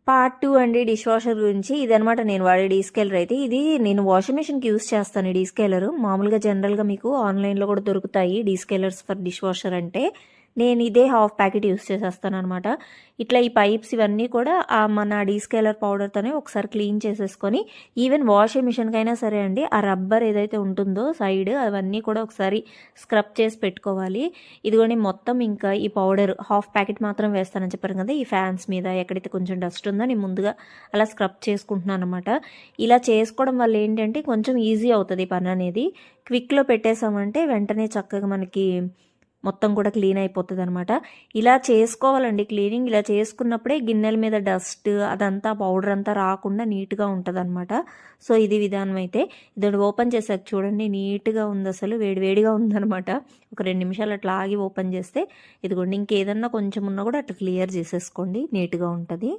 Part 2 అండి dish washer గురించి. ఇదనమాట నేను వాడే డీస్కేలర్ అయితే. ఇది నేను వాషింగ్ మిషన్కి యూస్ చేస్తాను ఈ డీస్కేలర్. మామూలుగా జనరల్గా మీకు ఆన్లైన్లో కూడా దొరుకుతాయి డీస్కేలర్స్ ఫర్ డిష్ వాషర్ అంటే. నేను ఇదే హాఫ్ ప్యాకెట్ యూస్ చేసేస్తాను అనమాట. ఇట్లా ఈ పైప్స్ ఇవన్నీ కూడా మన డీస్కేలర్ పౌడర్తోనే ఒకసారి క్లీన్ చేసేసుకొని, ఈవెన్ వాషింగ్ మిషన్కైనా సరే అండి, ఆ రబ్బర్ ఏదైతే ఉంటుందో సైడ్ అవన్నీ కూడా ఒకసారి స్క్రబ్ చేసి పెట్టుకోవాలి. ఇదిగోండి మొత్తం ఇంకా ఈ పౌడర్ హాఫ్ ప్యాకెట్ మాత్రం వేస్తానని చెప్పాను కదా, ఈ ఫ్యాన్స్ మీద ఎక్కడైతే కొంచెం డస్ట్ ఉందో నేను ముందుగా అలా స్క్రబ్ చేసుకుంటున్నాను అనమాట. ఇలా చేసుకోవడం వల్ల ఏంటంటే కొంచెం ఈజీ అవుతుంది పని అనేది. క్విక్లో పెట్టేసామంటే వెంటనే చక్కగా మనకి మొత్తం కూడా క్లీన్ అయిపోతుంది అనమాట. ఇలా చేసుకోవాలండి క్లీనింగ్. ఇలా చేసుకున్నప్పుడే గిన్నెల మీద డస్ట్ అదంతా పౌడర్ అంతా రాకుండా నీట్గా ఉంటుంది అనమాట. సో ఇది విధానం అయితే. ఇది ఓపెన్ చేసాక చూడండి నీట్గా ఉంది, అసలు వేడివేడిగా ఉందనమాట. ఒక 2 నిమిషాలు అట్లా ఆగి ఓపెన్ చేస్తే ఇదిగోండి ఇంకేదన్నా కొంచెం ఉన్నా కూడా అట్లా క్లియర్ చేసేసుకోండి, నీట్గా ఉంటుంది.